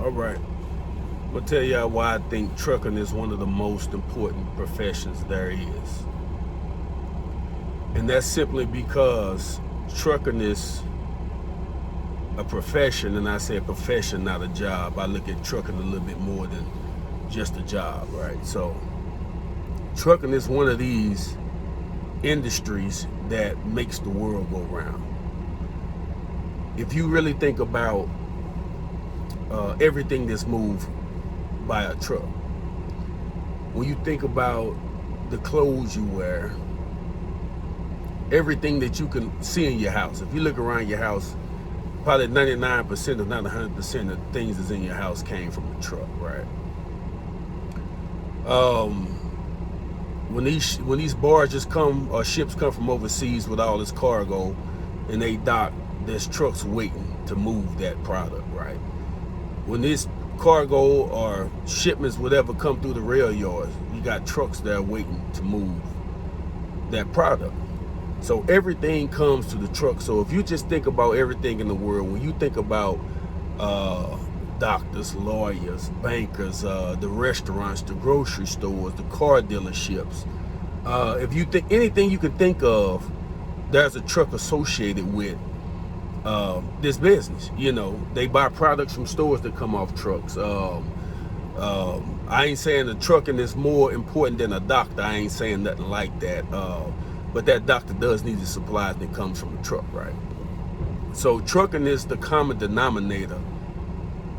All right. I'm going to tell y'all why I think trucking is one of the most important professions there is. And that's simply because trucking is a profession, and I say a profession, not a job. I look at trucking a little bit more than just a job, right? So trucking is one of these industries that makes the world go round. If you really think about everything that's moved by a truck, when you think about the clothes you wear, everything that you can see in your house, if you look around your house, probably 99%, if not 100% of things that's in your house came from a truck, right? When these barges come or ships come from overseas with all this cargo and they dock, there's trucks waiting to move that product, right? When this cargo or shipments, whatever, come through the rail yards, you got trucks there waiting to move that product. So everything comes to the truck. So if you just think about everything in the world, when you think about doctors, lawyers, bankers, the restaurants, the grocery stores, the car dealerships, if you think anything you can think of, there's a truck associated with this business. You know, they buy products from stores that come off trucks. I ain't saying the trucking is more important than a doctor. I ain't saying nothing like that. But that doctor does need the supplies that comes from the truck, right? So trucking is the common denominator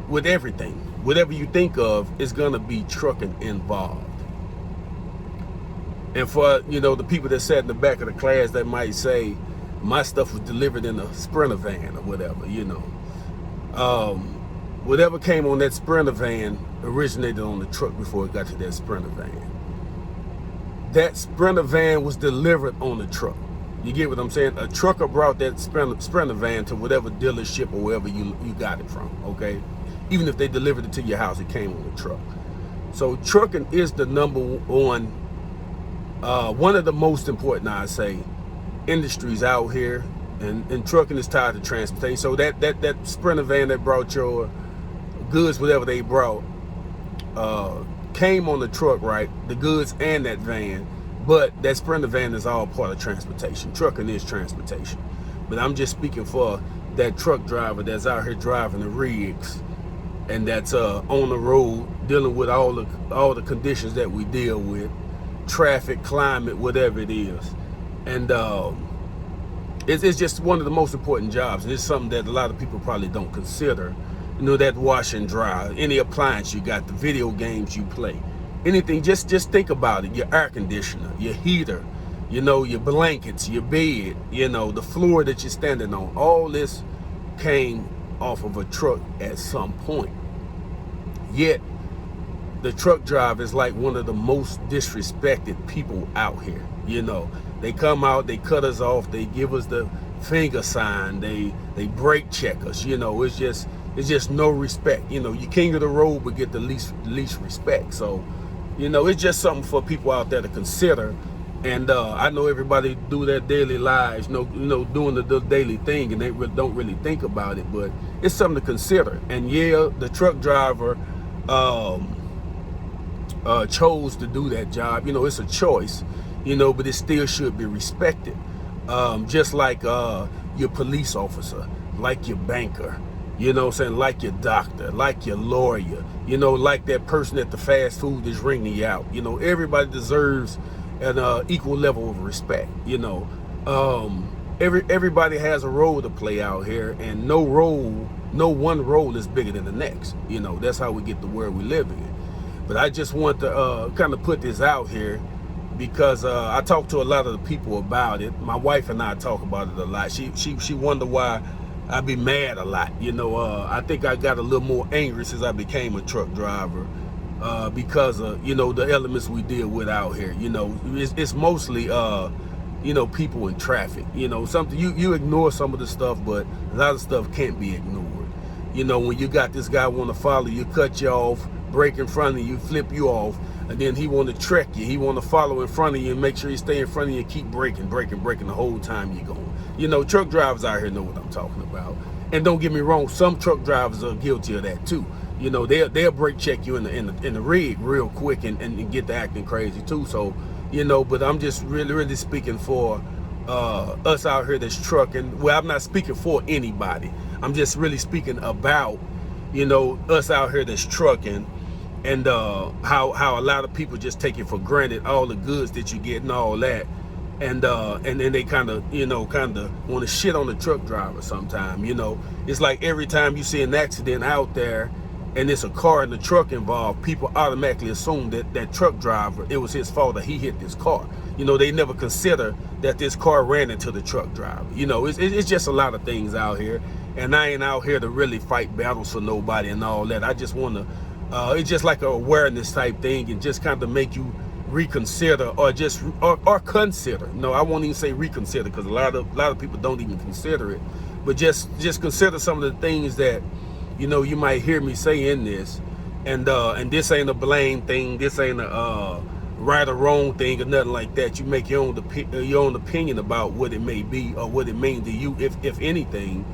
with everything. Whatever you think of is gonna be trucking involved. And for, you know, the people that sat in the back of the class that might say, my stuff was delivered in a Sprinter van or whatever, you know. Whatever came on that Sprinter van originated on the truck before it got to that Sprinter van. That Sprinter van was delivered on the truck. You get what I'm saying? A trucker brought that Sprinter van to whatever dealership or wherever you got it from, okay? Even if they delivered it to your house, it came on the truck. So trucking is the number one of the most important, I say, industries out here, and trucking is tied to transportation. So that Sprinter van that brought your goods, whatever they brought, came on the truck, right? The goods and that van, but that Sprinter van is all part of transportation. Trucking is transportation. But I'm just speaking for that truck driver that's out here driving the rigs and that's on the road dealing with all the conditions that we deal with, traffic, climate, whatever it is. And it's just one of the most important jobs. And it's something that a lot of people probably don't consider. You know, that wash and dry, any appliance you got, the video games you play, anything, just think about it. Your air conditioner, your heater, you know, your blankets, your bed, you know, the floor that you're standing on, all this came off of a truck at some point. Yet the truck driver is like one of the most disrespected people out here. You know, they come out, they cut us off, they give us the finger sign, they brake check us. You know, it's just no respect. You know, you king of the road but get the least respect. So, you know, it's just something for people out there to consider. And I know everybody do their daily lives, you know, doing the daily thing, and they don't really think about it, but it's something to consider. And yeah, the truck driver chose to do that job. You know, it's a choice, you know, but it still should be respected. Just like your police officer, like your banker, you know what I'm saying, like your doctor, like your lawyer, you know, like that person at the fast food that's ringing you out. You know, everybody deserves an equal level of respect. You know, everybody has a role to play out here, and no one role is bigger than the next. You know, that's how we get the world we live in. But I just want to kind of put this out here because I talk to a lot of the people about it. My wife and I talk about it a lot. She wonder why I be mad a lot. You know, I think I got a little more angry since I became a truck driver because of, you know, the elements we deal with out here. You know, it's mostly you know, people in traffic. You know, something you ignore some of the stuff, but a lot of stuff can't be ignored. You know, when you got this guy want to follow you, cut you off, break in front of you, flip you off, and then he want to trek you. He want to follow in front of you and make sure you stay in front of you and keep braking the whole time you're going. You know, truck drivers out here know what I'm talking about. And don't get me wrong, some truck drivers are guilty of that too. You know, they'll brake check you in the rig real quick and get to acting crazy too. So, you know, but I'm just really speaking for us out here that's trucking. Well, I'm not speaking for anybody. I'm just really speaking about, you know, us out here that's trucking, and how a lot of people just take it for granted, all the goods that you get and all that. And then they kind of want to shit on the truck driver sometime. You know, it's like every time you see an accident out there and it's a car and the truck involved, people automatically assume that truck driver, it was his fault that he hit this car. You know, they never consider that this car ran into the truck driver. You know, it's just a lot of things out here, and I ain't out here to really fight battles for nobody and all that. I just want to, it's just like a awareness type thing, and just kind of make you reconsider or consider. No, I won't even say reconsider, because a lot of people don't even consider it, but just consider some of the things that, you know, you might hear me say in this, and this ain't a blame thing, this ain't a right or wrong thing or nothing like that. You make your own opinion about what it may be or what it means to you, if anything.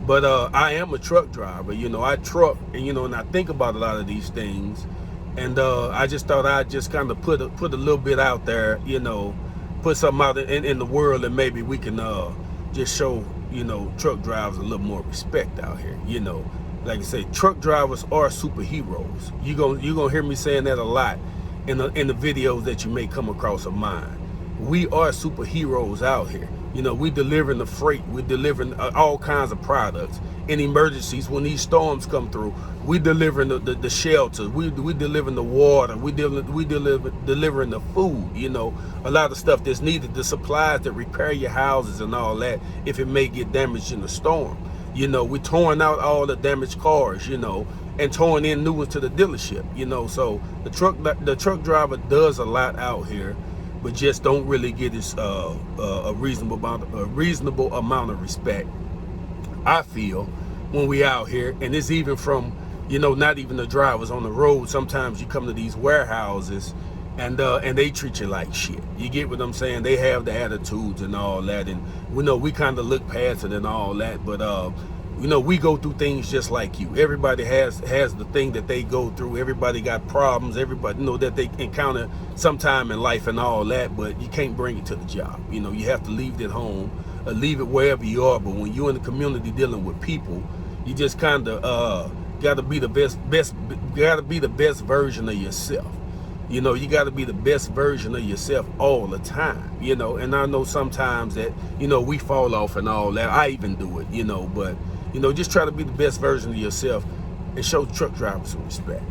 But I am a truck driver. You know, I truck, and you know, and I think about a lot of these things. And I just thought I'd just kind of put a little bit out there, you know, put something out in the world, and maybe we can just show, you know, truck drivers a little more respect out here. You know, like I say, truck drivers are superheroes. You're gonna hear me saying that a lot in the videos that you may come across of mine. We are superheroes out here. You know, we delivering the freight, we delivering all kinds of products. In emergencies, when these storms come through, we delivering the shelter, we delivering the water, we delivering the food. You know, a lot of stuff that's needed, the supplies that repair your houses and all that if it may get damaged in the storm. You know, we're towing out all the damaged cars, you know, and towing in new ones to the dealership. You know, so the truck driver does a lot out here, but just don't really get his a reasonable amount of respect, I feel, when we out here. And it's even from, you know, not even the drivers on the road. Sometimes you come to these warehouses and they treat you like shit. You get what I'm saying? They have the attitudes and all that, and we know we kind of look past it and all that, but you know, we go through things just like you. Everybody has the thing that they go through. Everybody got problems. Everybody, you know, that they encounter sometime in life and all that, but you can't bring it to the job. You know, you have to leave it at home or leave it wherever you are. But when you're in the community dealing with people, you just kind of got to be the best version of yourself. You know, you got to be the best version of yourself all the time, you know. And I know sometimes that, you know, we fall off and all that. I even do it, you know. But, you know, just try to be the best version of yourself and show truck drivers some respect.